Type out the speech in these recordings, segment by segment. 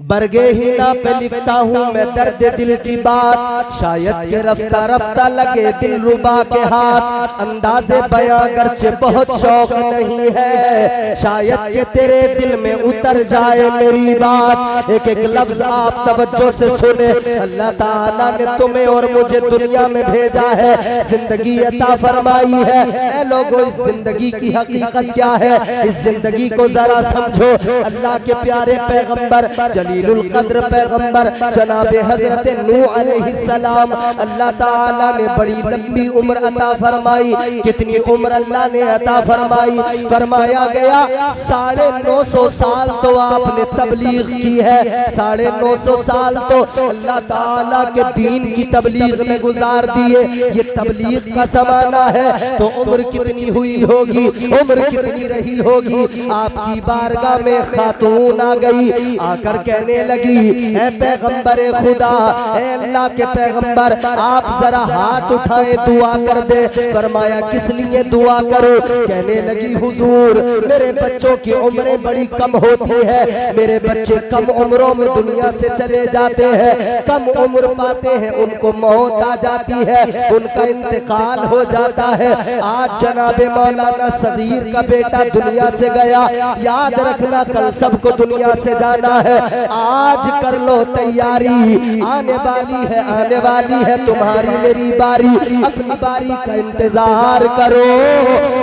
बरगे ही ना पे लिखता हूँ मैं दर्द दिल की बात, शायद के रफ्ता रफ्ता लगे दिल रुबा के हाथ। अंदाज़े बयां गर्चे बहुत शौक नहीं है, शायद के तेरे दिल में उतर जाए मेरी बात। एक एक लफ्ज आप तवज्जो से सुने, अल्लाह ताला ने तुम्हें और मुझे दुनिया में भेजा है, जिंदगी अता फरमाई है। ऐ लोगों, इस जिंदगी की हकीकत क्या है, इस जिंदगी को जरा समझो। अल्लाह के प्यारे पैगंबर जलीलुल कद्र पैगंबर जनाबे हजरत नूह अलैहिस्सलाम, अल्लाह ताला ने बड़ी लंबी उम्र अता फरमाई। कितनी उम्र अल्लाह ने अता फरमाई? फरमाया गया 950 साल तो आपने तबलीग की है, 950 साल तो अल्लाह ताला के दीन की तबलीग में गुजार दिए। ये तबलीग का ज़माना है तो उम्र कितनी हुई होगी, उम्र कितनी रही होगी। आपकी बारगाह में खातून आ गई, आकर कहने लगी, ऐ पैगंबर खुदा, ऐ अल्लाह के पैगंबर, आप जरा हाथ उठाए दुआ कर दे। फरमाया किस लिए दुआ करो? कहने लगी हुजूर, मेरे बच्चों की उम्रें बड़ी कम होती है, मेरे बच्चे कम उम्रों में दुनिया से चले जाते हैं, कम उम्र पाते हैं, उनको मौत आ जाती है, उनका इंतकाल हो जाता है। आज जनाबे मौलाना सगीर का बेटा दुनिया से गया, याद रखना कल सबको दुनिया से जाना है। आज कर लो तैयारी, आने वाली है तुम्हारी मेरी बारी। अपनी बारी का इंतजार करो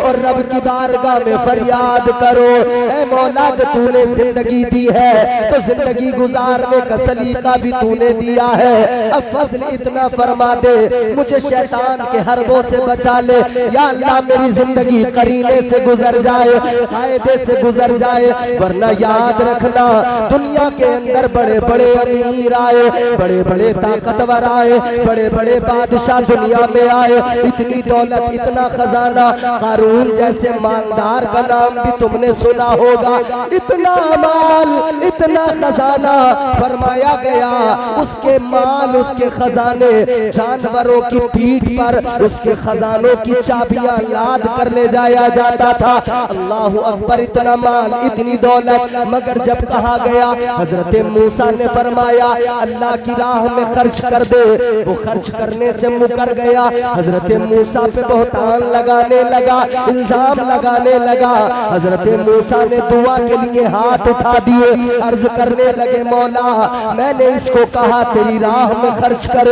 और रब की बारगाह में फरियाद करो, ऐ मौला जो तूने जिंदगी दी है तो जिंदगी गुजारने का सलीका भी तूने दिया है, अब फजल इतना फरमा दे, मुझे शैतान के हरबों से बचा ले। या अल्लाह मेरी जिंदगी करीने से गुजर जाए, कायदे से गुजर जाए, वरना याद रखना दुनिया के अंदर बड़े बड़े अमीर आए, बड़े बड़े ताकतवर आए, बड़े बड़े बादशाह दुनिया में आए, इतनी दौलत इतना खजाना, कारून जैसे मालदार का नाम भी तुमने सुना होगा, इतना माल इतना खजाना। फरमाया गया उसके माल उसके खजाने जानवरों की पीठ पर उसके खजानों की चाबियां लाद कर ले जाया जाता था। अल्लाह अकबर, इतना माल इतनी दौलत, मगर जब कहा गया हजरत मूसा ने फरमाया अल्लाह की राह में खर्च कर दे, वो खर्च करने से मुकर गया। हजरत मूसा पे बहुतान लगाने लगा, इल्जाम लगाने लगा। हजरत मूसा ने दुआ के लिए हाथ उठा दिए, अर्ज करने लगे मौला मैंने इसको कहा तेरी राह में खर्च कर,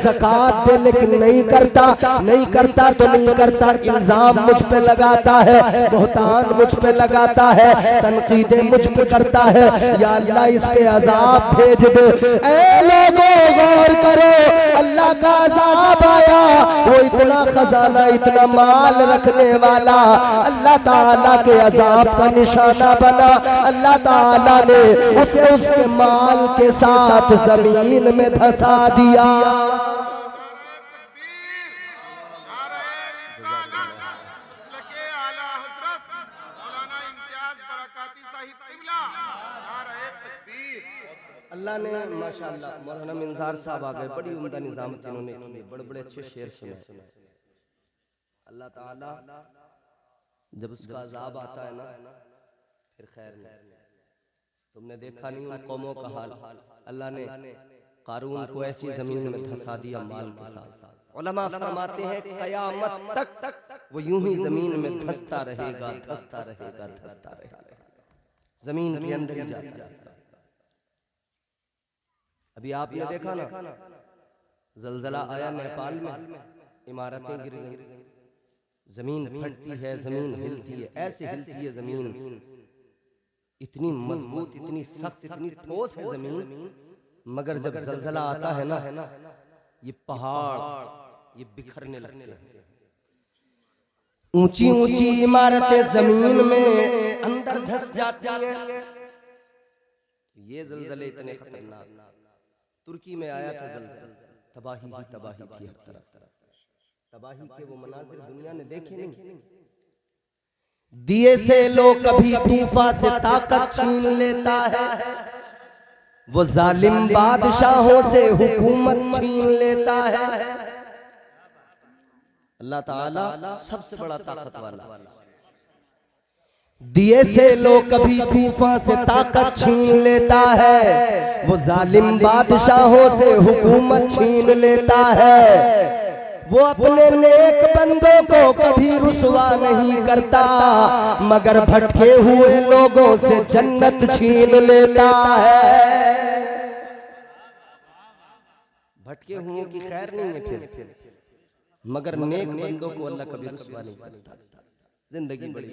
ज़कात दे, लेकिन नहीं करता तो नहीं करता, इल्जाम मुझ पे लगाता है, बहुतान मुझ पे लगाता है, तनकीदें मुझ पे करता है। या अल्लाह इस पे अजाब भेज दे। ऐ लोगों गौर करो, अल्लाह का अजाब आया, वो इतना खजाना इतना माल रखने वाला अल्लाह ताला के अजाब का निशाना बना। अल्लाह ताला ने उसे उसके माल के साथ जमीन में धंसा दिया। अल्लाह ने माशाअल्लाह, मौलाना मिंजार साहब आ गए, बड़ी उम्दा निजामत इन्होंने की, बड़े बड़े अच्छे शेर सुने। अल्लाह ताला जब उसका अजाब आता है ना फिर खैर नहीं। तुमने देखा नहीं उन कौमों का हाल, अल्लाह ने कारून को ऐसी जमीन में धंसा दिया माल के साथ। उलमा फरमाते हैं कयामत तक वो यूं ही जमीन में धंसता रहेगा, धंसता रहेगा, धंसता रहेगा, जमीन के अंदर ही जाता रहेगा। अभी आपने देखा ना जलजला आया नेपाल में, इमारतें गिर गई, जमीन फटती है, जमीन हिलती है, ऐसे हिलती है जमीन, इतनी मजबूत, इतनी सख्त, इतनी ठोस है जमीन, मगर जब जलजला आता है ना ये पहाड़ ये बिखरने लगते हैं। ऊंची ऊंची इमारतें जमीन में अंदर धंस जाती हैं। ये जलजले इतने खतरनाक, तुर्की में आया था जलजला, तबाही ही तबाही थी हर तरफ, तबाही के वो मनाजिर दुनिया ने देखे नहीं। दिए से लोग कभी तूफा से ताकत छीन लेता है, वो जालिम बादशाहों से हुकूमत छीन लेता है। अल्लाह ताला सबसे बड़ा ताकत वाला, दिए से लोग कभी तूफान से ताकत छीन लेता है, वो जालिम बादशाहों से हुकूमत छीन लेता है। वो अपने नेक बंदों को कभी रुसवा नहीं करता, मगर भटके हुए लोगों से जन्नत छीन लेता है। भटके हुए की खैर नहीं है फिर, मगर नेक बंदों को अल्लाह कभी रुसवा नहीं करता। जिंदगी बड़ी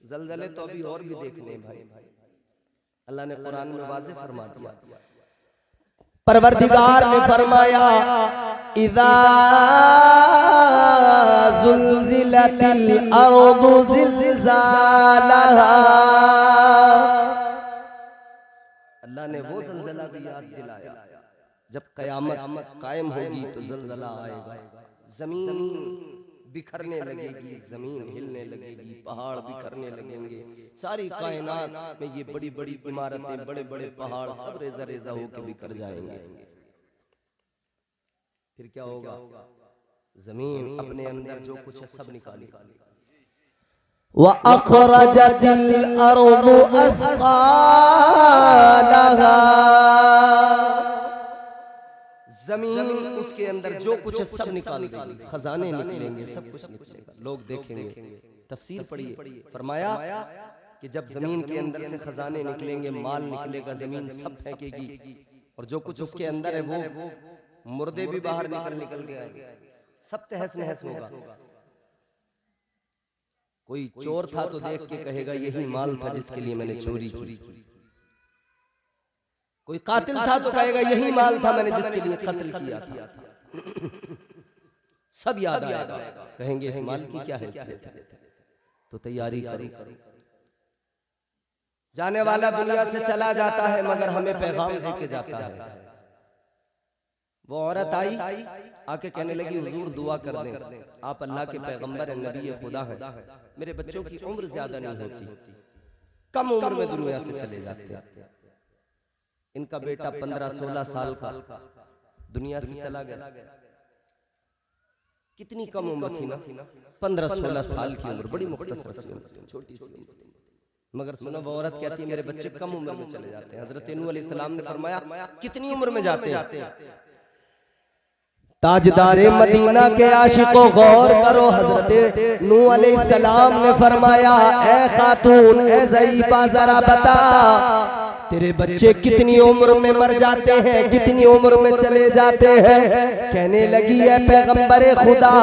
जलजले तो अभी और भी देखने भाई, अल्लाह ने कुरान में वाज़े फरमा दिया। परवरदिगार ने फरमाया इज़ा ज़ुल्ज़िलतिल अर्दु ज़िलज़ालहा, अल्लाह ने वो ज़लज़ला भी याद दिलाया जब कयामत कायम होगी तो ज़लज़ला आएगा, जमीन बिखरने लगेगी, जमीन हिलने लगेगी, पहाड़ बिखरने लगेंगे, सारी कायनात में ये बड़ी बड़ी इमारतें, बड़े बड़े पहाड़ सब रेजा रेजा होकर बिखर जाएंगे। फिर क्या होगा? जमीन अपने अंदर जो कुछ है सब निकालेगी। व अखरजतिल अर्दु अथक़ालहा, जमीन उसके अंदर जो कुछ है सब निकाल देगी, खजाने निकलेंगे, सब कुछ निकलेगा, लोग देखेंगे। तफसीर पढ़िए, फरमाया कि जब जमीन के अंदर से खजाने निकलेंगे, माल निकलेगा, जमीन सब फेंकेगी और जो कुछ उसके अंदर है वो मुर्दे भी बाहर निकल के आएंगे, सब तहस नहस होगा। कोई चोर था तो देख के कहेगा यही माल था जिसके लिए मैंने चोरी की, कोई कातिल था तो कहेगा यही माल था मैंने जिसके लिए कत्ल किया था। सब याद आएगा, कहेंगे इस माल की क्या हैसियत है, तो तैयारी करो। जाने वाला दुनिया से चला जाता है मगर हमें पैगाम दे के जाता है। वो औरत आई, आके कहने लगी हुजूर दुआ कर दें, आप अल्लाह के पैगंबर हैं, नबी खुदा हैं, मेरे बच्चों की उम्र ज्यादा नहीं होती, कम उम्र में दुनिया से चले जाते हैं। इनका बेटा 15-16 साल का दुनिया से चला गया। कितनी कम उम्र थी ना, 15-16 साल की उम्र, बड़ी मुख्तसर सी उम्र, छोटी सी उम्र। मगर सुनो, वो औरत कहती है मेरे बच्चे कम उम्र में चले जाते हैं। हजरत नूह अलैहिस्सलाम ने फरमाया कितनी उम्र में जाते हैं? ताजदारे मदीना के आशिकों गौर करो, हजरत नूह अलैहिस्सलाम ने फरमाया ए खातून, ए ज़ईफा, जरा बता तेरे बच्चे कितनी उम्र में मर जाते हैं, कितनी उम्र में चले जाते हैं? कहने लगी है पैगंबरे खुदा,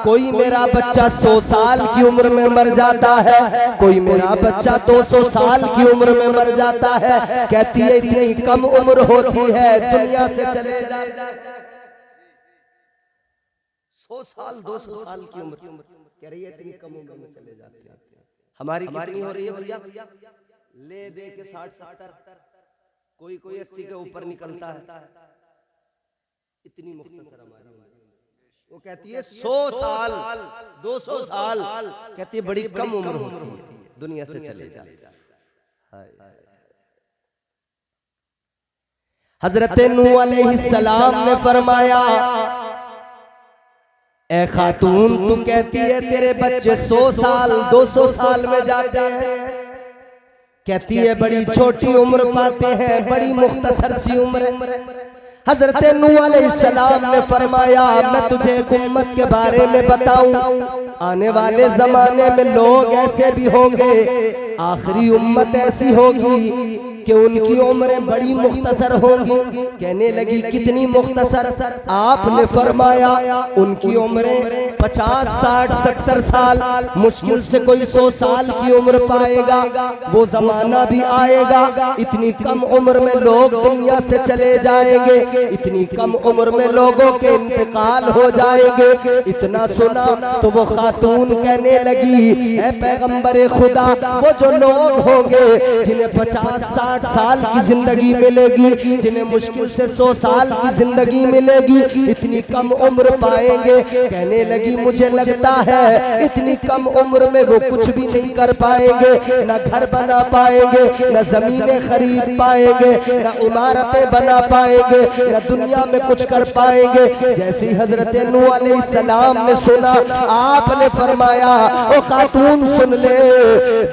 कोई मेरा बच्चा 100 साल की उम्र में मर जाता है, कोई मेरा बच्चा 200 साल की उम्र में मर जाता है। कहती है इतनी कम उम्र होती है दुनिया से चले जाते हैं। 100 साल 200 साल की उम्र कह रही है, इतनी कम उम्र में चले जाते हैं। हमारी कितनी हो रही है भैया? ले दे के 60-70, कोई 80 के ऊपर निकलता है। इतनी मुख्तसर हमारी उम्र। वो कहती है 100 साल 200 साल, कहती है बड़ी कम उम्र होती है दुनिया से चले जाते। हजरत नूह अलैहिस्सलाम ने फरमाया ए खातून, तू कहती है तेरे बच्चे 100 साल 200 साल में जाते हैं, कहती है बड़ी छोटी उम्र पाते हैं, बड़ी मुख्तसर सी उम्र। हजरत नूह अलैहिस्सलाम ने फरमाया मैं तुझे एक उम्मत के बारे में बताऊं, आने वाले जमाने में लोग ऐसे भी होंगे, आखिरी उम्मत ऐसी होगी कि उनकी उम्रें बड़ी मुख्तसर होंगी। कहने लगी कितनी मुख्तसर? आपने फरमाया उनकी उम्रें 50, 60, 70 साल, मुश्किल से कोई 100 साल की उम्र पाएगा। वो जमाना भी आएगा, इतनी कम उम्र में लोग दुनिया से चले जाएंगे, इतनी कम उम्र में लोगों के इंतकाल हो जाएंगे। इतना सुना तो वो खातून कहने लगी ऐ पैगंबरे खुदा, वो जो जो लोग होंगे जिन्हें 50-60 साल की जिंदगी मिलेगी, जिन्हें मुश्किल से 100 साल की जिंदगी मिलेगी, इतनी कम उम्र पाएंगे। कहने लगी मुझे लगता है इतनी कम उम्र में वो कुछ भी नहीं कर पाएंगे, न घर बना पाएंगे, न जमीनें खरीद पाएंगे, न इमारतें बना पाएंगे, न दुनिया में कुछ कर पाएंगे। जैसी हजरत नूह अलैहिस्सलाम ने सुना, आपने फरमाया ओ खातून सुन ले,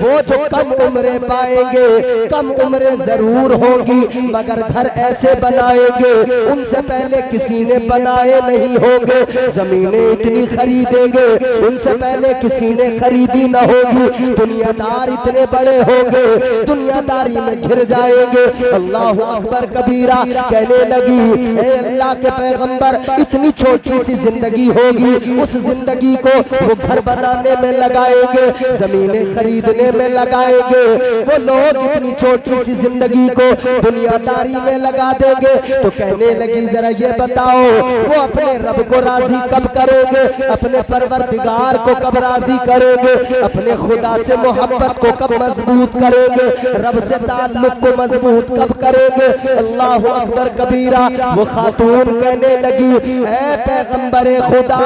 वो जो कम उम्रें पाएंगे, कम उम्रें जरूर होंगी मगर घर ऐसे बनाएंगे उनसे पहले किसी ने बनाए नहीं होंगे, जमीनें इतनी खरीदेंगे उनसे पहले किसी ने खरीदी न होगी, दुनियादार इतने बड़े होंगे दुनियादारी में घिर जाएंगे। अल्लाह अकबर कबीरा। कहने लगी ए अल्लाह के पैगंबर, इतनी छोटी सी जिंदगी होगी, उस जिंदगी को वो घर बनाने में लगाएंगे, जमीनें खरीदने में लगाएंगे, वो लोग इतनी छोटी सी जिंदगी को दुनियादारी में लगा देंगे। तो कहने लगी जरा ये बताओ वो अपने रब को राजी कब करेंगे, अपने परवरदिगार को कब राजी करेंगे, अपने खुदा से मोहब्बत को कब मजबूत करेंगे, रब से ताल्लुक को मजबूत कब करेंगे। अल्लाह अकबर कबीरा। वो खातून कहने लगी ऐ पैगंबरे खुदा,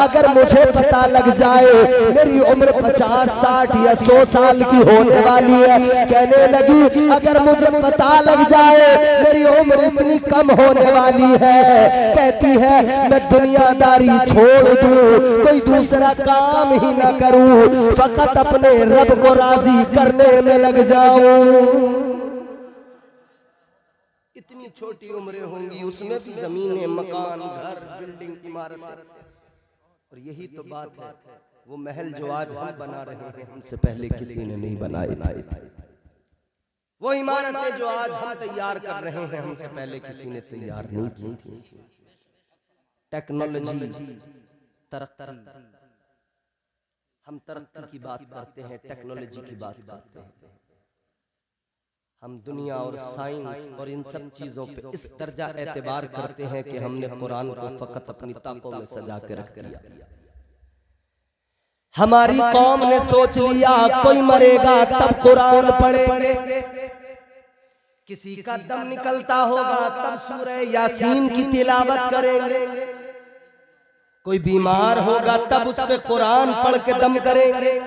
अगर मुझे पता लग जाए मेरी उम्र 50, 60 या 100 साल की होने वाली है, कहने लगी अगर मुझे पता लग जाए मेरी उम्र इतनी कम होने वाली है, कहती है मैं दुनियादारी छोड़ दूं, कोई दूसरा काम ही ना करूं, फकत अपने रब को राजी करने में लग जाऊं। इतनी छोटी उम्रें होंगी, उसमें भी जमीनें, मकान, घर, बिल्डिंग, इमारतें। और यही तो बात है, वो महल जो आज हम बना रहे हैं हमसे पहले किसी ने नहीं बनाए थे, वो इमारतें जो आज हम तैयार कर रहे हैं हमसे पहले किसी ने तैयार नहीं की थी। टेक्नोलॉजी, तरक्की, हम तरक्की की बात करते हैं, टेक्नोलॉजी की बात करते हैं, हम दुनिया और साइंस और इन सब चीजों पे इस दर्जा एतबार करते हैं कि हमने कुरान को फकत अपनी ताकों में सजा के रख दिया। हमारी कौम ने सोच लिया कोई मरेगा तब कुरान पढ़ेंगे, किसी का दम निकलता होगा तब सूरह यासीन की तिलावत करेंगे, कोई बीमार होगा तब उस पे कुरान पढ़ के दम करेंगे।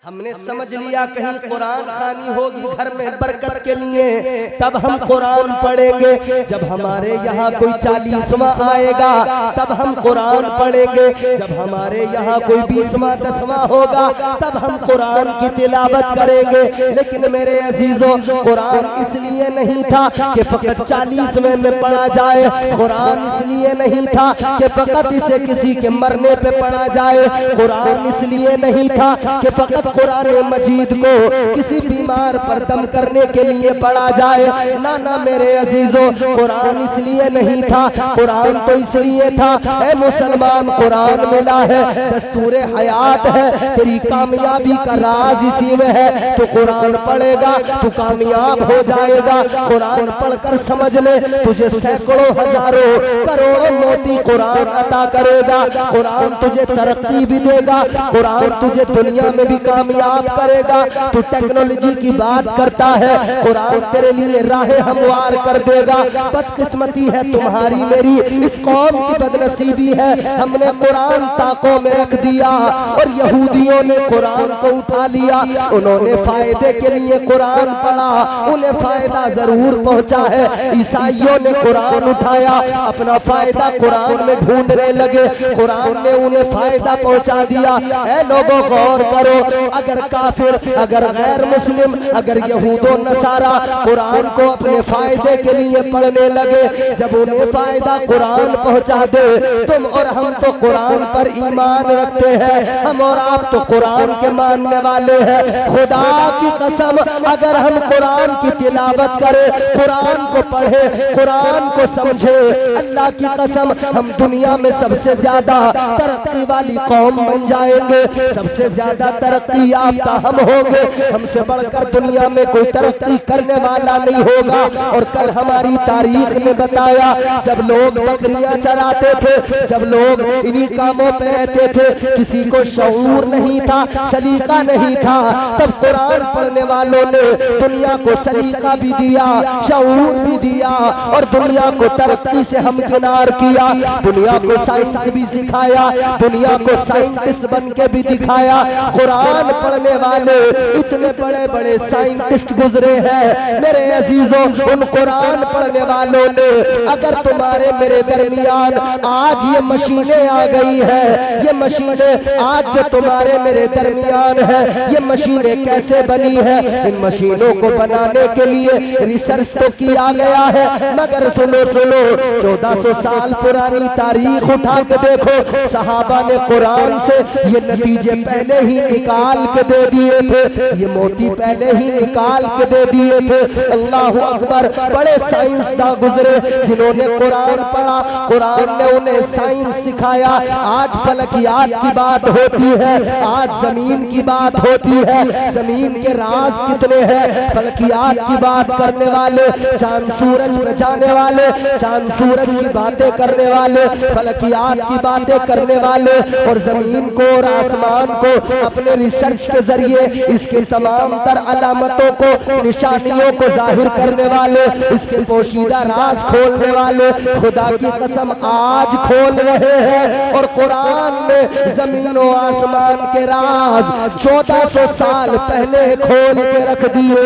हमने समझ लिया कहीं कुरान खानी होगी घर में बरकत के लिए, तब हम कुरान पढ़ेंगे। जब हमारे यहाँ कोई 40वां आएगा तब हम कुरान पढ़ेंगे, जब हमारे यहाँ कोई 20वां 10वां होगा तब हम कुरान की तिलावत करेंगे। लेकिन मेरे अजीजों, कुरान इसलिए नहीं था कि फकत 40वें में पढ़ा जाए, कुरान इसलिए नहीं था कि फकत इसे किसी के मरने पे पढ़ा जाए, कुरान इसलिए नहीं था कि फकत कुरान मजीद को किसी बीमार पर दम करने के लिए पढ़ा जाए। ना ना मेरे अजीजों, कुरान इसलिए नहीं था, कुरान तो इसलिए था ऐ मुसलमान कुरान मिला है, दस्तूर हयात है, तेरी कामयाबी का राज इसी में है। तो कुरान पढ़ेगा तू कामयाब हो जाएगा। कुरान पढ़कर समझ ले तुझे सैकड़ों हजारों करोड़ों मोती कुरान अता करेगा। कुरान तुझे तरक्की भी देगा, कुरान तुझे दुनिया में भी कामयाब करेगा। तू टेक्नोलॉजी की बात करता है, कुरान तेरे लिए राहें हमवार कर देगा। बदकिस्मती है तुम्हारी मेरी, इस कौम की बदनसीबी है, हमने कुरान ताकों में रख दिया और यहूदियों ने कुरान को उठा लिया। उन्होंने फायदे के लिए कुरान पढ़ा, उन्हें फायदा जरूर पहुंचा है। ईसाइयों ने कुरान उठाया, अपना फायदा कुरान में ढूंढने लगे, कुरान ने उन्हें फायदा पहुंचा दिया। ऐ लोगों गौर करो, अगर काफिर, अगर गैर मुस्लिम, अगर यहूदो नसारा कुरान को अपने फायदे के लिए पढ़ने लगे, जब उन्हें फायदा कुरान पहुंचा दे, तुम और हम तो कुरान पर ईमान रखते हैं, हम और आप तो कुरान के मानने वाले हैं। खुदा की कसम, अगर हम कुरान की तिलावत करें, कुरान को पढ़े, कुरान को समझे, अल्लाह की कसम हम दुनिया में सबसे ज्यादा तरक्की वाली कौम बन जाएंगे, सबसे ज्यादा तरक्की तरक्की याफ्ता हम होंगे, हमसे बढ़कर दुनिया में कोई तरक्की करने वाला नहीं होगा। और कल हमारी तारीख ने बताया, जब लोग बकरियां चराते थे, जब लोग इन्हीं कामों पे रहते थे, किसी को शऊर नहीं था, सलीका नहीं था, तब कुरान पढ़ने वालों ने दुनिया को सलीका भी दिया, शऊर भी दिया और दुनिया को तरक्की से हमकिनार किया। दुनिया को साइंस भी सिखाया, दुनिया को साइंटिस्ट बन के भी दिखाया। कुरान पढ़ने वाले इतने बड़े बड़े साइंटिस्ट गुजरे हैं मेरे अजीजों। उन कुरान पढ़ने वालों ने, अगर तुम्हारे मेरे दरमियान आज ये मशीनें आ गई हैं, ये मशीनें आज जो तुम्हारे मेरे दरमियान है, ये मशीनें कैसे बनी है? इन मशीनों को बनाने के लिए रिसर्च तो किया गया है, मगर सुनो सुनो, 1400 साल पुरानी तारीख उठा के देखो, सहाबा ने कुरान से ये नतीजे पहले ही निकाल के दे दिए थे, ये मोती पहले ही निकाल के दे दिए थे। अल्लाह अकबर। बड़े साइंसदान गुजरे जिन्होंने कुरान पढ़ा, कुरान ने उन्हें साइंस सिखाया। आज फलकियात की बात होती है, आज जमीन की बात होती है, जमीन के राज कितने हैं, फलकियात की बात करने वाले, चांद सूरज पे जाने वाले, चांद सूरज की बातें करने वाले, फलकियात की बातें करने वाले, और जमीन को और आसमान को अपने रिसर्च के जरिए इसके तमाम तर अलामतों को, निशानियों को जाहिर करने वाले, इसके पोशीदा राज खोलने वाले खुदा की कसम आज खोल रहे हैं। और कुरान ने जमीन और आसमान के राज 1400 साल पहले खोल के रख दिए।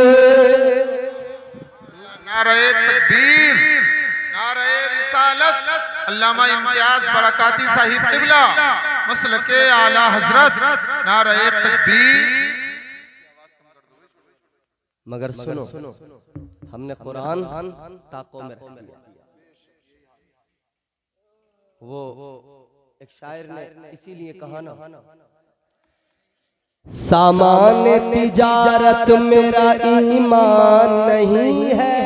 नारे तकबीर, नारे रिसालत, अल्लामा इम्तियाज बरकाती साहिब क़िबला मसलके आला हजरत, नारे तकबीर। मगर सुनो, हमने कुरान ताकों में रख दिया। वो एक शायर ने इसीलिए कहा ना, सामान तिजारत मेरा ईमान नहीं है,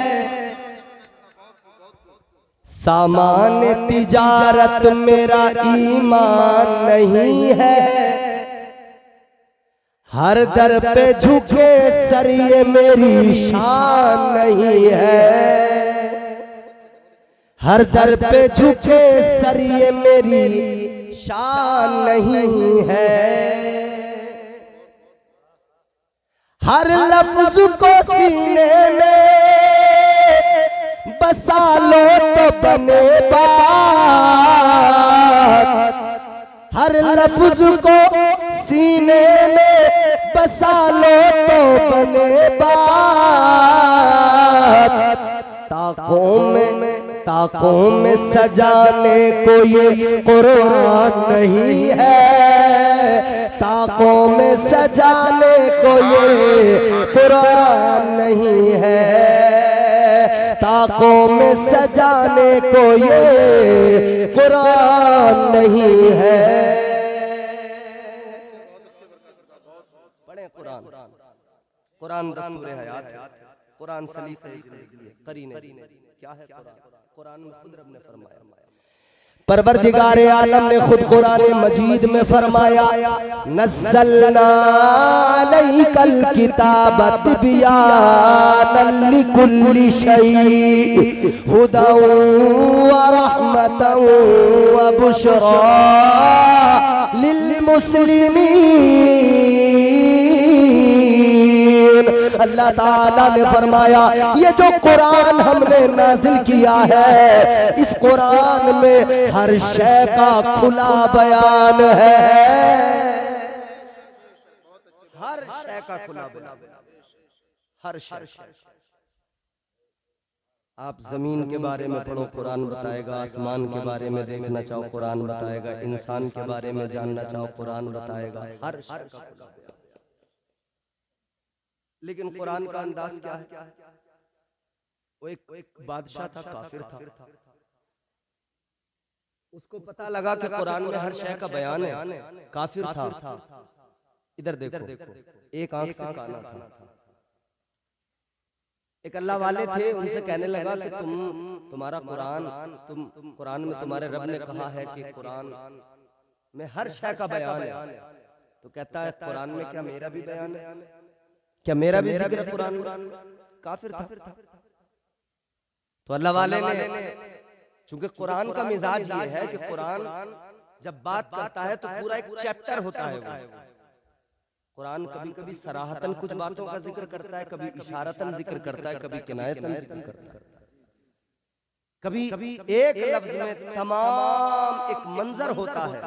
सामान तिजारत मेरा ईमान नहीं है, हर दर पे झुके सर ये मेरी शान नहीं है, हर दर पे झुके सर ये मेरी शान नहीं है, हर लफ्ज को सीने में बसा लो तो बने बात, हर लफ्ज को सीने में बसा लो तो बने बात, ताकों में सजाने को ये कुरान नहीं है, ताकों में सजाने को ये कुरान नहीं है, ताकों में सजाने को ये कुरान नहीं है। पढ़े कुरान, कुरान दस्तूर हयात है, कुरान सलीक़े ज़िंदगी है, करीने क्या है कुरान? कुरान में खुद रब ने फरमाया, परवरदिगारे आलम ने खुद कुरान मजीद में फरमाया, नज़्ज़लना अलैकल किताब तिबयानन लिकुल्लि शैइन हुदन व रहमतन व बुशरा लिल मुस्लिमीन। अल्लाह ताला ने फरमाया, ये जो कुरान हमने नाजिल किया है, इस कुरान में हर शय का खुला बयान है, हर शय का खुला बयान, हर शय। आप जमीन के बारे में पढ़ो, कुरान बताएगा, आसमान के बारे में देखना चाहो, कुरान बताएगा, इंसान के बारे में जानना चाहो, कुरान बताएगा, हर शय का खुला बयान। लेकिन कुरान का अंदाज क्या है? वो एक बादशाह था, काफिर था, उसको पता लगा कि कुरान में हर शय का बयान है, काफिर था। इधर देखो, एक आंख से काना था। एक अल्लाह वाले थे, उनसे कहने लगा कि तुम्हारा कुरान, कुरान में तुम्हारे रब ने कहा है कि कुरान में हर शय का बयान है, तो कहता है कुरान में क्या मेरा भी बयान है, क्या मेरा भी जिक्र है कुरान में? काफिर था। तो अल्लाह वाले ने, चूंकि कुरान का मिजाज ये है कि कुरान जब बात करता है तो पूरा एक चैप्टर होता है वो। कुरान कभी कभी सराहतन कुछ बातों का जिक्र करता है, कभी इशारतन जिक्र करता है, कभी किनायतन जिक्र करता है, कभी एक लफ्ज में तमाम एक मंजर होता है,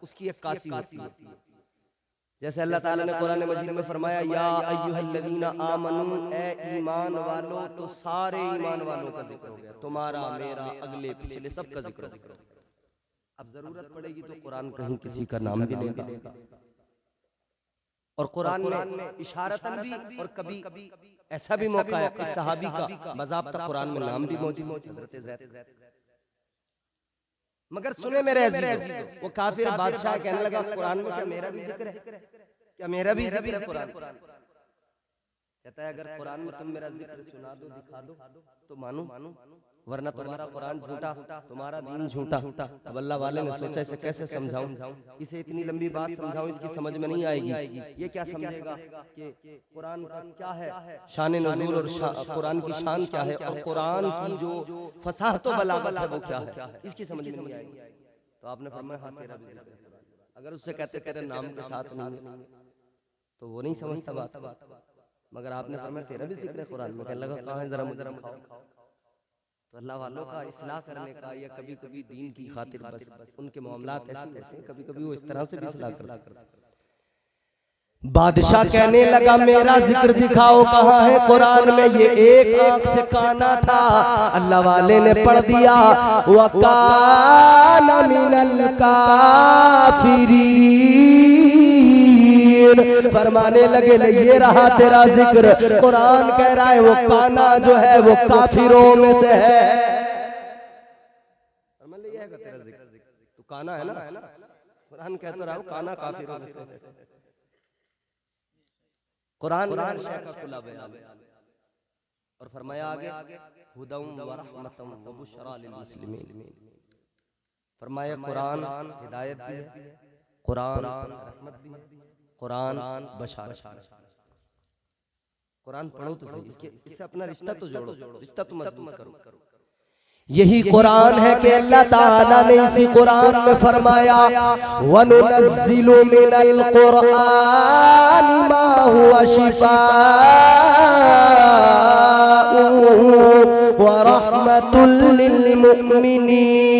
उसकी अक्कासी होती है। जैसे अल्लाह ताला ने कुरान मजीद में फरमाया, या अय्युहल्लज़ीना आमनू, ए ईमान वालों, तो सारे ईमान वालों का जिक्र हो गया, तुम्हारा मेरा अगले पिछले सबका जिक्र हो गया। अब जरूरत पड़ेगी तो कुरान कहीं किसी का नाम भी लेगा, और कुरान में इशारतन भी, और कभी ऐसा भी मौका है कि सहाबी का बाज़ाब्ता कुरान में नाम भी मौजूद है, हज़रत ज़ैद। मगर सुने मेरे अज़ीज़ों, वो काफिर बादशाह कहने लगा कुरान में क्या मेरा भी जिक्र है, क्या मेरा भी जिक्र है कुरान? कहता है अगर कुरान में तुम मेरा जिक्र सुना दो, दिखा दो तो मानू, वरना तुम्हारा कुरान झूठा, तुम्हारा दीन झूठा। अब अल्लाह वाले ने सोचा इसे कैसे समझाऊं, इसे इतनी लंबी बात समझाऊं, इसकी समझ में नहीं आएगी, ये क्या समझेगा कि कुरान का क्या है शान नुज़ूल, और कुरान की शान क्या है, और कुरान की जो फसाहत व बलागत है वो क्या है, इसकी समझ में नहीं आएगी। तो आपने फरमाया हाँ तेरा भी जिक्र है। अगर उससे कहते तेरे नाम के साथ नहीं है तो वो नहीं समझता बात, मगर आपने फरमाया तेरा भी जिक्र है कुरान में, कहने लगा कहाँ है जरा मुझे दिखाओ। तो अल्लाह वालों का इस्लाह करने का, या कभी कभी दीन की खातिर बस उनके मामलात ऐसे होते हैं, कभी कभी वो इस तरह से भी इस्लाह करते हैं। बादशाह कहने लगा मेरा जिक्र दिखाओ कहाँ है कुरान में, ये एक आंख से काना था। अल्लाह वाले ने पढ़ दिया, वकाना मिनल काफिरीन, फरमाने लगे ये रहा तेरा जिक्र। कुरान कह रहा है वो काना जो है वो काफिरों में से है। ये है तेरा जिक्र, तो काना है ना, कुरान कहता रहा काना काफिरों में से है। कुरान हर शय का खुला बयान है, और फरमाया आगे हुदम व रहमतम व बुशरा लिल मुस्लिमीन, फरमाया कुरान हिदायत भी है, कुरान रहमत भी है, कुरान बशारत। कुरान पढ़ो तो सही, इससे अपना रिश्ता तो जोड़ो, रिश्ता तो मजबूत करो। यही कुरान है कि अल्लाह ताला ने इसी कुरान में फरमाया, वनुनज़्ज़िलु मिनल कुरआनि मा हुवा शिफाअ व रहमतुल लिल मुमिनीन।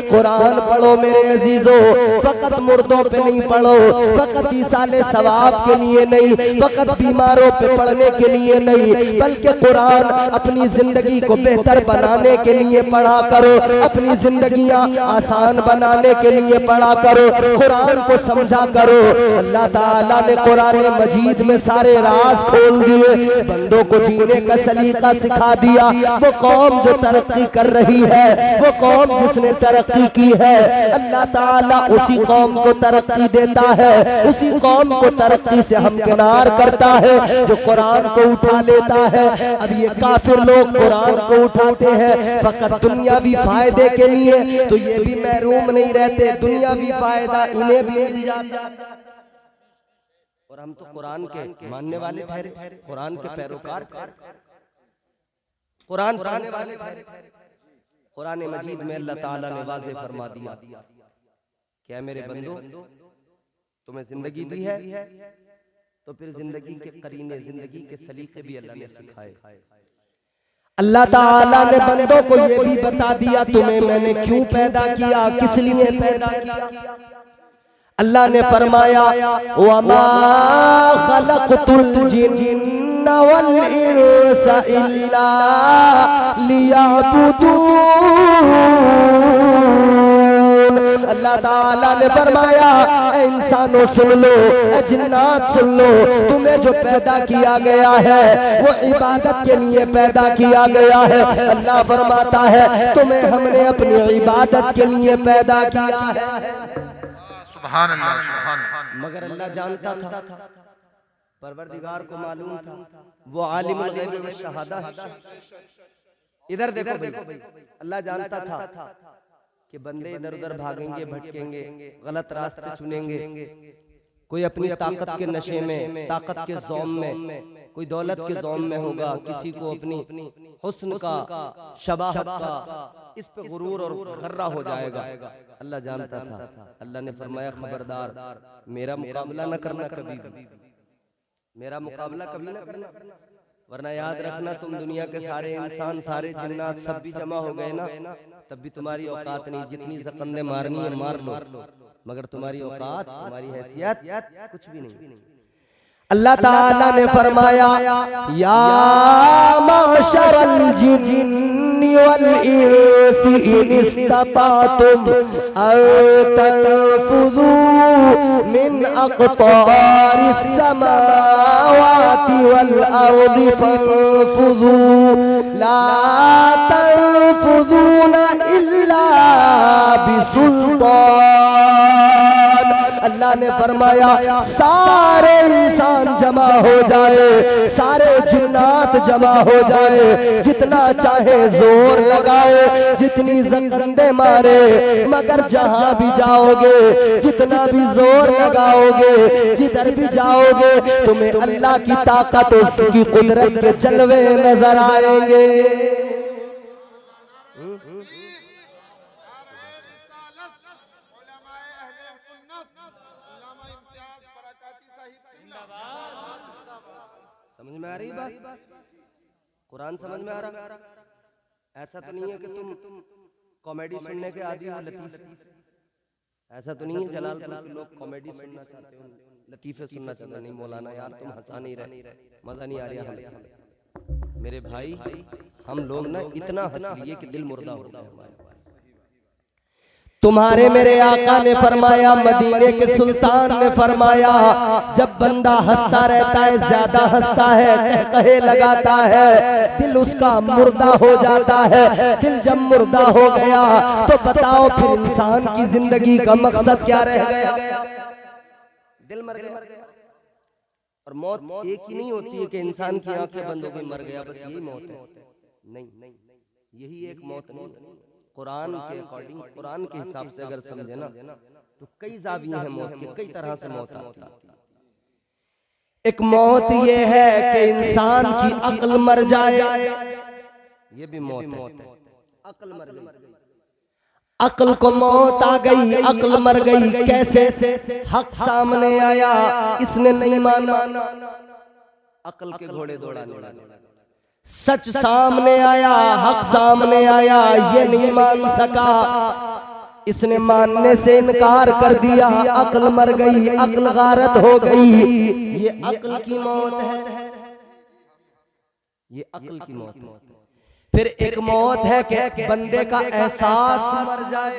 कुरान पढ़ो मेरे अजीजों, फकत मुर्दों पे नहीं पढ़ो, फकत इसाले सवाब के लिए नहीं, फकत बीमारों पे पढ़ने के लिए नहीं, बल्कि कुरान अपनी जिंदगी को बेहतर बनाने के लिए पढ़ा करो, अपनी जिंदगियां आसान बनाने के लिए पढ़ा करो, कुरान को समझा करो। अल्लाह ताला ने कुरान मजीद में सारे राज खोल दिए, बंदों को जीने का सलीका सिखा दिया। वो कौम जो तरक्की कर रही है, वो कौम जिसने तरक्की की है, अल्लाह ताला उसी कौम को तरक्की देता है, उसी कौम को तरक्की से हमकिनार करता है जो कुरान को उठा लेता है। अब ये काफिर लोग कुरान को उठाते हैं फकत दुनियावी फायदे के लिए, तो ये भी महरूम नहीं रहते, दुनियावी फायदा इन्हें भी मिल जाता। और हम तो कुरान के मानने वाले ठहरे, कुरान के पैरोकार, कुरान पढ़ने वाले ठहरे। कुरान मजीद में अल्लाह ताला ने वाज़े फरमा दिया, क्या मेरे बंदो तुम्हें जिंदगी दी है तो फिर जिंदगी के करीने, जिंदगी के सलीके भी अल्लाह ने सिखाए। अल्लाह ताला ने बंदों को ये भी बता दिया तुम्हें मैंने क्यों पैदा किया, किस लिए पैदा किया। अल्लाह ने फरमाया वमा खलक़तुल जिन्ना वल इंसा इल्ला लियअबुदून। अल्लाह ताला ने फरमाया इंसानों सुन लो, जिन्नात सुन लो, तुम्हें जो पैदा किया गया है वो इबादत के लिए पैदा किया गया है। अल्लाह फरमाता है तुम्हें हमने अपनी इबादत के लिए पैदा किया है। सुभान अल्लाह, सुभान अल्लाह। मगर अल्लाह जानता था, परवरदिगार को मालूम था, वो आलिमुल गैब व शहादा है। इधर देखो भाई, अल्लाह जानता था कि बंदे इधर उधर भागेंगे, भटकेंगे, गलत रास्ते चुनेंगे, कोई अपनी ताकत के नशे में, ताकत के ज़ौम में, कोई दौलत के ज़ौम में होगा, किसी को अपनी हुस्न का, शबाहत का, इस पे गुरूर और गर्रा हो जाएगा। अल्लाह जानता था। अल्लाह ने फरमाया खबरदार, मेरा मुकाबला न करना कभी भी, मेरा मुकाबला कभी न करना, वरना याद रखना तुम दुनिया के सारे इंसान, सारे जिन्नात सब भी जमा हो गए ना, तब भी तुम्हारी औकात नहीं। जितनी ज़कंदे मारनी है मार लो, मगर तुम्हारी औकात, तुम्हारी हैसियत कुछ भी नहीं। अल्लाह ताला ने फरमाया या माशरल जिन्नि वल इंसी इन इस्ततातुम अन तनफुज़ू मिन अक़तारिस समावाति वल अर्दि फनफुज़ू ला तनफुज़ूना इल्ला बिसुल्तान। अल्लाह ने फरमाया सारे इंसान जमा हो जाए, सारे जिन्नात जमा हो जाए, जितना चाहे जोर लगाए, जितनी ज़कंदे मारे, मगर जहां भी जाओगे, जितना भी जोर लगाओगे, जिधर भी जाओगे, तुम्हें अल्लाह की ताकत, उसकी कुदरत के जलवे नजर आएंगे। समझ में आ रही बात? कुरान समझ में आ रहा? ऐसा तो नहीं है कि तुम कॉमेडी सुनने के आदी हो, लतीफ, ऐसा तो नहीं है जलालपुर के लोग कॉमेडी सुनना चाहते हो, लतीफे सुनना चाहते हो। नहीं मौलाना यार, तुम हंसा नहीं रहे, मजा नहीं आ रहा हमें। मेरे भाई, हम लोग ना इतना हंस लिए कि दिल मुर्दा हो गया। तुम्हारे मेरे आका ने फरमाया, मदीने के सुल्तान ने फरमाया, जब बंदा हंसता रहता है, ज्यादा हंसता है, कहे लगाता है, दिल उसका मुर्दा हो जाता है। दिल जब मुर्दा हो गया तो बताओ फिर इंसान की जिंदगी का मकसद क्या रह गया? दिल मर गया। और मौत एक ही नहीं होती है कि इंसान की आंखें बंद हो गई, मर गया, बस यही मौत है। नहीं, यही एक मौत नहीं। कुरान के अकॉर्डिंग, कुरान के हिसाब से अगर समझे ना, तो कई ज़ाविये हैं मौत के, कई तरह से मौत आती है। एक मौत ये है कि इंसान की अक्ल मर जाए, ये भी मौत है। अक्ल मर गई, अक्ल को मौत आ गई, अक्ल मर गई। कैसे? हक सामने आया, इसने नहीं माना, अक्ल के घोड़े दौड़ाने लगा। सच सामने आया, हक सामने आया, ये नहीं मान सका, इसने मानने से इनकार कर दिया, अक्ल मर गई, अक्ल गारत हो गई। ये अक्ल की मौत है, ये अक्ल की मौत है। फिर एक मौत है कि बंदे का एहसास मर जाए,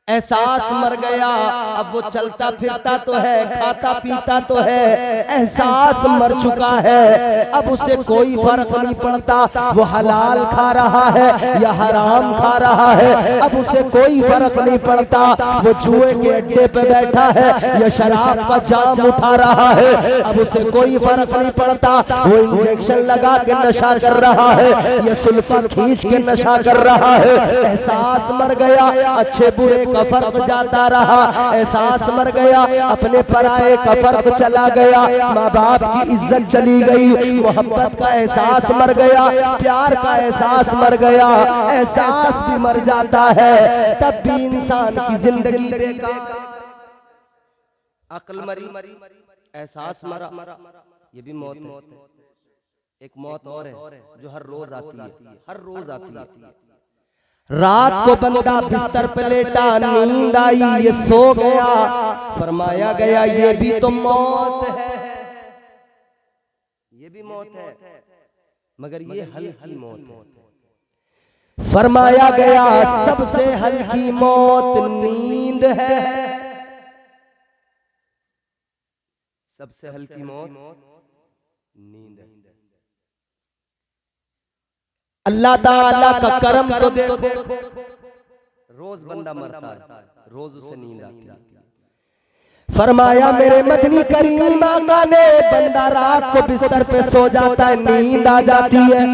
एहसास मर गया, अब वो चलता फिरता तो है, खाता पीता तो है, एहसास मर चुका है, अब उसे कोई फर्क नहीं पड़ता वो हलाल खा रहा है या हराम खा रहा है, अब उसे कोई फर्क नहीं पड़ता वो जुए के अड्डे पे बैठा है या शराब का जाम उठा रहा है, अब उसे कोई फर्क नहीं पड़ता वो इंजेक्शन लगा के नशा कर रहा है या सुल्फा खींच के नशा कर रहा है। एहसास मर गया, अच्छे बुरे का फर्क जाता रहा, एहसास मर गया, अपने पराये का फर्क चला गया, माँ बाप की इज्जत चली गई, मोहब्बत का एहसास मर गया, प्यार का एहसास मर गया। एहसास भी मर जाता है, तब भी इंसान की जिंदगी बेकार। अक्ल मरी, एहसास मरा, ये भी मौत है। एक मौत और है जो हर रोज आती है, हर रोज आती है। रात को बंदा बिस्तर पे लेटा, नींद आई, ये सो गया, फरमाया गया ये भी तो मौत है, ये भी मौत है, मगर ये हल्की मौत है। फरमाया गया सबसे हल्की मौत नींद है, सबसे हल्की मौत नींद है। अल्लाह ताला का करम तो देखो, रोज बंदा मरता है, रोज उसे नींद आती है। फरमाया मेरे मदनी करीम आका ने, बंदा रात को बिस्तर पे सो जाता है, नींद आ जाती है,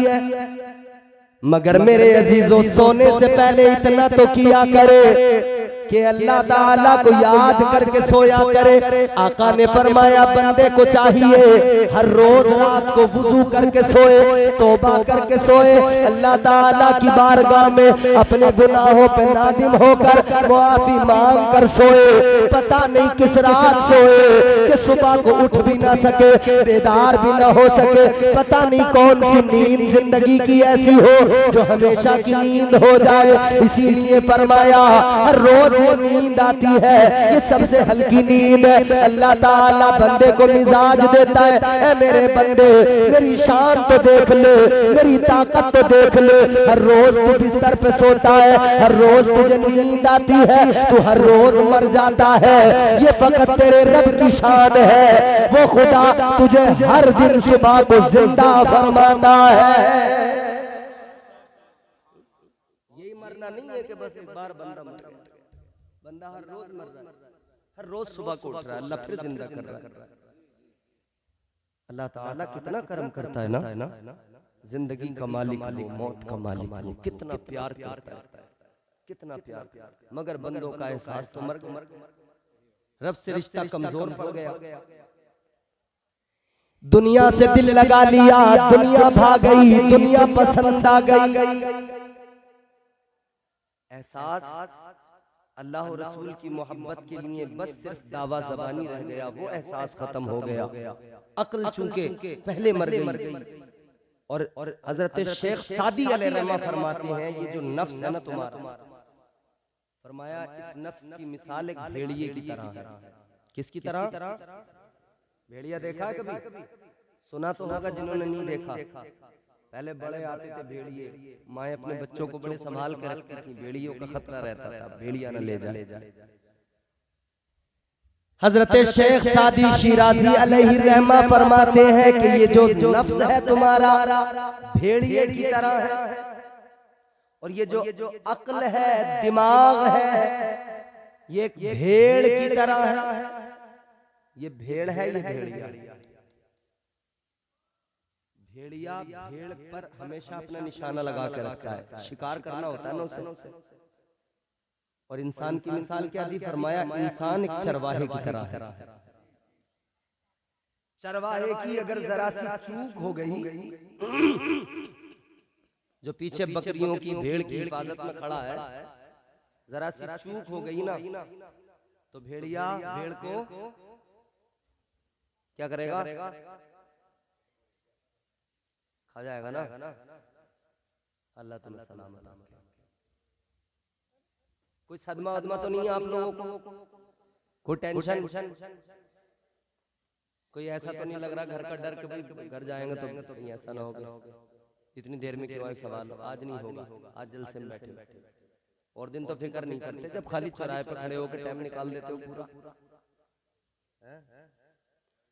मगर मेरे अजीजों सोने से पहले इतना तो किया करे कि अल्लाह ताला को याद करके सोया करे। आका ने फरमाया बंदे को चाहिए हर रोज रात को वुजू करके सोए, तौबा करके सोए, अल्लाह ताला की बारगाह में अपने गुनाहों पे नादिम होकर मुआफी मांग कर सोए। पता नहीं किस रात सोए कि सुबह को उठ भी ना सके, बेदार भी ना हो सके। पता नहीं कौन सी नींद जिंदगी की ऐसी हो जो हमेशा की नींद हो जाए। इसीलिए फरमाया हर रोज ये नींद आती है, ये सबसे हल्की नींद है। अल्लाह ताला बंदे को मिजाज देता है, ऐ मेरे बंदे मेरी शान तो देख ले, मेरी ताकत तो देख ले। हर रोज तू बिस्तर पे सोता है, हर रोज तुझे नींद आती है, तू हर रोज मर जाता है। ये फकत तेरे रब की शान है, वो खुदा तुझे हर दिन सुबह को जिंदा फरमाता है। यही मरना नहीं है कि बस एक बार बंदा मर गया, बंदा हर रोज मर रहा है, हर रोज सुबह को उठ रहा है, अल्लाह फिर जिंदा कर रहा है। अल्लाह ताला कितना करम करता है ना, जिंदगी का मालिक हो, मौत का मालिक हो, कितना प्यार करता है, कितना प्यार। मगर बंदों का एहसास तो मर गया, रब से रिश्ता कमजोर पड़ गया। दुनिया से दिल लगा लिया, दुनिया भाग गई, दुनिया पसंद आ गई। एहसास अल्लाह और रसूल की मोहब्बत के लिए बस सिर्फ दावा ज़बानी रह गया, वो एहसास खत्म हो गया। अक्ल चूंकि पहले मर गई। और हजरत शेख सादी अलैहिर्रहमा फरमाते हैं ये जो नफ्स है ना तुम्हारा, फरमाया इस नफ्स की मिसाल एक भेड़िए की तरह है। किसकी तरह? भेड़िया देखा है कभी? सुना तो होगा जिन्होंने नहीं देखा। पहले बड़े आते थे भेड़िए, माए अपने बच्चों को बड़े संभाल कर रखती थी, भेड़ियों का खतरा रहता था भेड़िया न ले जाए। हजरत शेख सादी शिराजी अलैहिर्रहमा फरमाते हैं कि ये जो नफ्स है तुम्हारा भेड़िए की तरह है, और ये जो अक्ल है, दिमाग है, ये एक भेड़ की तरह है। ये भेड़ है, ये भेड़िया। भेड़िया भेड़ पर हमेशा अपना निशाना लगा कर रखता है, शिकार करना होता है ना उसे। और इंसान की मिसाल क्या दी? फरमाया इंसान एक चरवाहे की तरह है। चरवाहे की अगर जरा सी चूक हो गई, जो पीछे बकरियों की भेड़ की हिफाजत में खड़ा है, जरा सी चूक हो गई ना तो भेड़िया भेड़ को क्या करेगा? खा जाएगा ना। अल्लाह तुम्हें सलामत रखे। कोई सदमा वदमा तो नहीं है आप लोगों को? कोई टेंशन? कोई ऐसा तो नहीं लग रहा घर का डर कि भाई घर जाएंगे तो ऐसा ना होगा? इतनी देर में क्यों है सवाल? आज नहीं होगा, आज जल्द से बैठे। और दिन तो फिक्र नहीं करते जब खाली चौराहे पर खड़े होकर टाइम निकाल देते हो पूरा।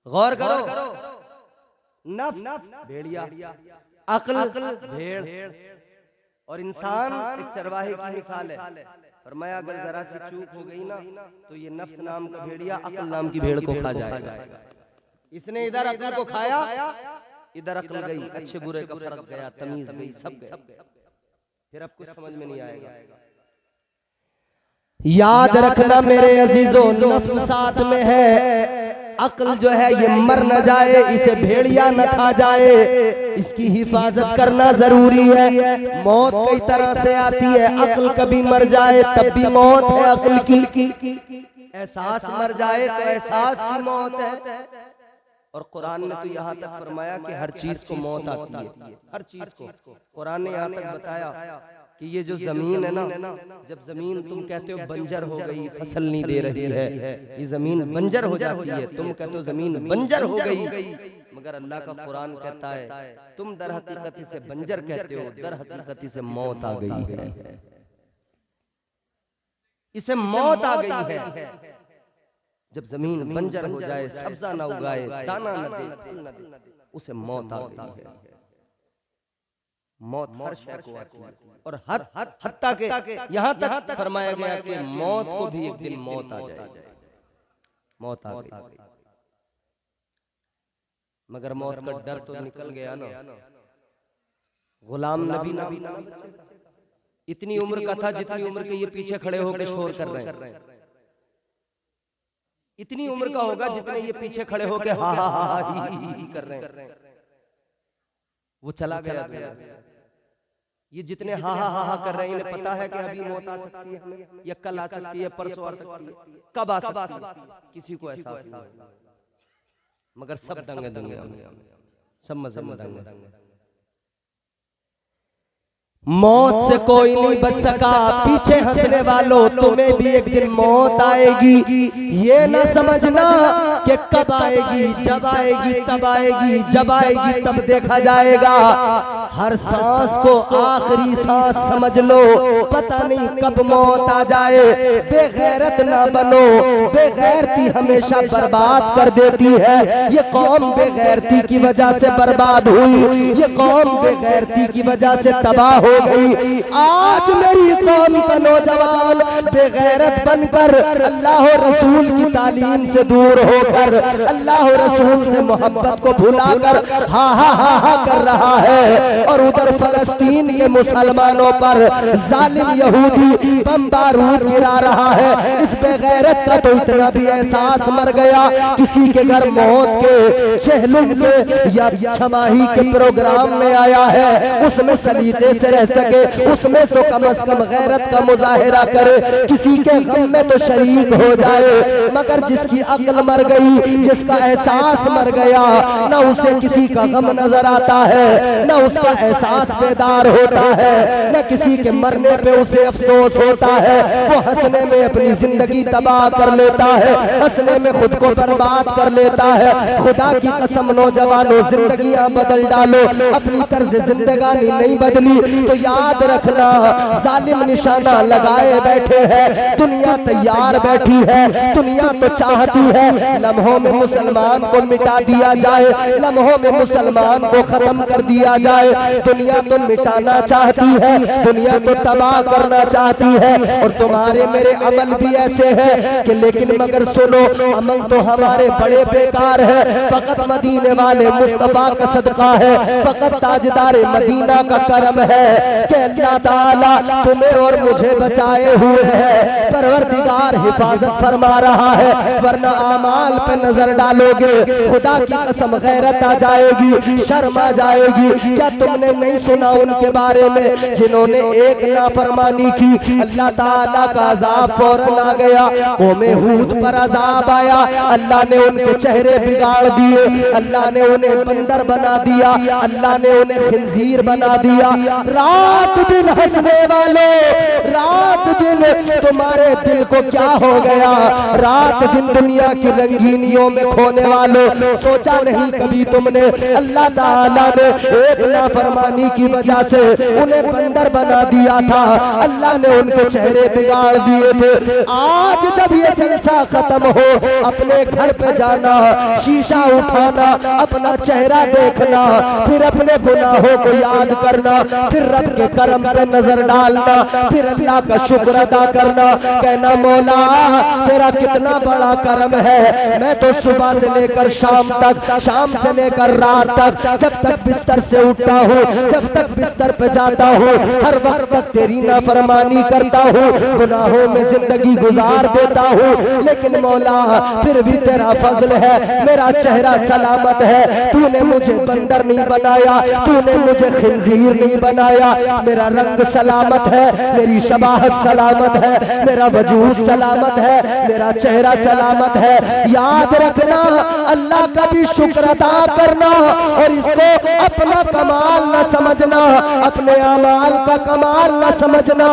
गौर करो, नफ्स भेड़िया, अक्ल भेड़, और इंसान एक चरवाहे की मिसाल है। फरमाया अगर जरा सी चूक हो गई ना तो ये नफ्स नाम का भेड़िया अक्ल नाम की भेड़ को खा जाएगा। इसने इधर अक्ल को खाया, इधर अक्ल गई, अच्छे बुरे का फर्क गया, तमीज गई, सब गया। फिर अब कुछ समझ में नहीं आएगा। याद रखना मेरे अजीजों, नफ्स साथ में है, अक्ल जो है ये मर न जाए, इसे भेड़िया न खा जाए, इसकी हिफाजत करना जरूरी है। मौत कई तरह से आती है, अक्ल कभी मर जाए तब भी मौत है अक्ल की, एहसास मर जाए तो एहसास की मौत है। और कुरान ने तो यहाँ तक फरमाया कि हर चीज को मौत आती है, हर चीज को। कुरान ने यहाँ तक बताया कि ये जो जमीन है ना, जब जमीन तुम कहते हो बंजर हो गई, फसल नहीं दे रही है, ये जमीन बंजर हो जाती है, तुम कहते हो जमीन बंजर हो गई, मगर अल्लाह का कुरान कहता है तुम दर हकीकत इसे बंजर कहते हो, दर हकीकत इसे मौत आ गई है, इसे मौत आ गई है। जब जमीन बंजर हो जाए, सब्जा ना उगाए, दाना न दे, फल न दे, उसे मौत आ गई है। मौत हर शय को आती है, और हत्ता के यहाँ तक फरमाया गया कि मौत को भी एक दिन मौत आ जाएगी। मौत आ गई, मगर मौत का डर तो निकल गया ना। गुलाम नबी नाम बच्चे का। इतनी उम्र का था जितनी उम्र के ये पीछे खड़े होकर शोर कर रहे हैं। इतनी उम्र का होगा जितने ये पीछे खड़े होकर हा हा हा ही कर रहे हैं। वो चला गया। ये जितने हा हा हा कर रहे हैं इन्हें पता है कि अभी मौत आ सकती है हमें, या कल आ सकती है, परसों आ सकती है, कब आ सकती है, किसी को एहसास नहीं। मगर सब दंगे दुनिया में, सब मजे में दंगे। मौत से कोई नहीं बच सका, पीछे हंसने वालों तुम्हें भी एक दिन मौत आएगी। ये ना समझना कि कब आएगी, जब आएगी तब आएगी, जब आएगी तब देखा जाएगा। हर सांस को आखिरी सांस समझ लो, पता नहीं कब मौत आ जाए। बेगैरत ना बनो, बेगैरती हमेशा बर्बाद कर देती है। ये कौम बेगैरती की वजह से बर्बाद हुई, ये कौम बेगैरती की वजह से तबाह हो गई। आज मेरी कौम का नौजवान बेगैरत बनकर अल्लाह और रसूल की तालीम से दूर होकर, अल्लाह और रसूल से मोहब्बत को भुलाकर हा हा हा हा कर रहा है। और उधर फलस्तीन के मुसलमानों पर जालिम यहूदी बम बारूद गिरा रहा है। इस बेगैरत का तो इतना भी एहसास मर गया, किसी के घर मौत के चहलुम के या छमाही के प्रोग्राम में आया है, उसमें सलीके से रह सके, उसमें तो कम से कम गैरत का मुजाहिरा करे, किसी के गम में तो शरीक हो जाए। मगर जिसकी अक्ल मर गई, जिसका एहसास मर गया, न उसे किसी का गम नजर आता है, न उसका एहसास बेदार होता है, न किसी के मरने पे उसे अफसोस होता है। वो हंसने में अपनी जिंदगी तबाह कर लेता है, हंसने में खुद को बर्बाद कर लेता है। खुदा की कसम नौजवानों, जिंदगियां बदल डालो। अपनी तर्ज जिंदगानी नहीं बदली तो याद रखना जालिम निशाना लगाए बैठे हैं। दुनिया तैयार बैठी है, दुनिया तो चाहती है लम्हों में मुसलमान को मिटा दिया जाए, लम्हों में मुसलमान को खत्म कर दिया जाए। दुनिया तो मिटाना चाहती है, दुनिया तो तबाह करना चाहती है। और तुम्हारे मेरे अमल भी ऐसे हैं कि लेकिन मगर सुनो, अमल तो हमारे बड़े बेकार है। फकत मदीने वाले मुस्तफा का सदका है, फकत ताजदारे मदीना का करम है कि अल्लाह ताला तुम्हें और मुझे बचाए हुए है। परवरदिगार हिफाजत फरमा रहा है, वरना आमाल पे नजर डालोगे खुदा की कसम गैरत आ जाएगी, शर्म आ जाएगी। क्या तुमने नहीं सुना उनके बारे में जिन्होंने एक नाफरमानी की, अल्लाह ताला का अजाब फौरन आ गया। कौमे हूद पर अजाब आया, अल्लाह ने उनके चेहरे बिगाड़ दिए, अल्लाह ने उन्हें बंदर बना दिया, अल्लाह ने उन्हें खिंजीर बना दिया। रात दिन हंसने वाले, रात दिन तुम्हारे दिल को क्या हो गया? रात दिन दुनिया की रंगीनियों में खोने वालों, सोचा नहीं कभी तुमने अल्लाह ताला ने एक नाफरमानी की वजह से उन्हें बंदर बना दिया था, अल्लाह ने उनके चेहरे बिगाड़ दिए थे। आज जब ये जलसा खत्म हो, अपने घर पे जाना, शीशा उठाना, अपना चेहरा देखना, फिर अपने गुनाहों को याद करना, फिर रब के करम पे नजर डालना, फिर अल्लाह का शुक्र अदा करना, कहना मौला तेरा कितना बड़ा करम है। मैं तो सुबह से लेकर शाम तक, शाम से लेकर रात तक, जब तक बिस्तर से उठता हूँ, जब तक बिस्तर पे जाता हूँ, हर वक्त तक तेरी नाफरमानी करता हूँ, गुनाहों में जिंदगी गुजार देता हूँ। लेकिन मौला फिर भी तेरा फजल है, मेरा चेहरा सलामत है। तूने मुझे बंदर नहीं बनाया, तूने मुझे खिंजीर नहीं बनाया। मेरा रंग सलामत है, मेरी शबाहत सलामत है, मेरा वजूद सलामत है, मेरा चेहरा सलामत है। याद रखना, अल्लाह का भी शुक्र अदा करना और इसको अपना कमाल न समझना, अपने अमाल का कमाल न समझना।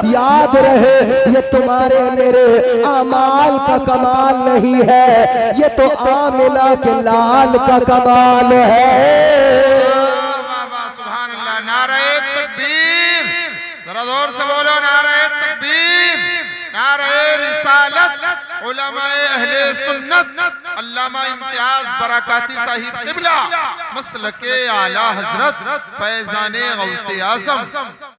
याद रहे ये तुम्हारे मेरे अमाल का कमाल नहीं है, ये तो आमिना के लाल का कमाल है। सुभान अल्लाह, नारे तकबीर, जरा जोर से बोलो नारे तकबीर, नारे रिसालत, उलमाए अहले सुन्नत, अल्लामा इम्तियाज बरकाती साहिब किबला, मसलके आला हजरत फैजाने गौसे आजम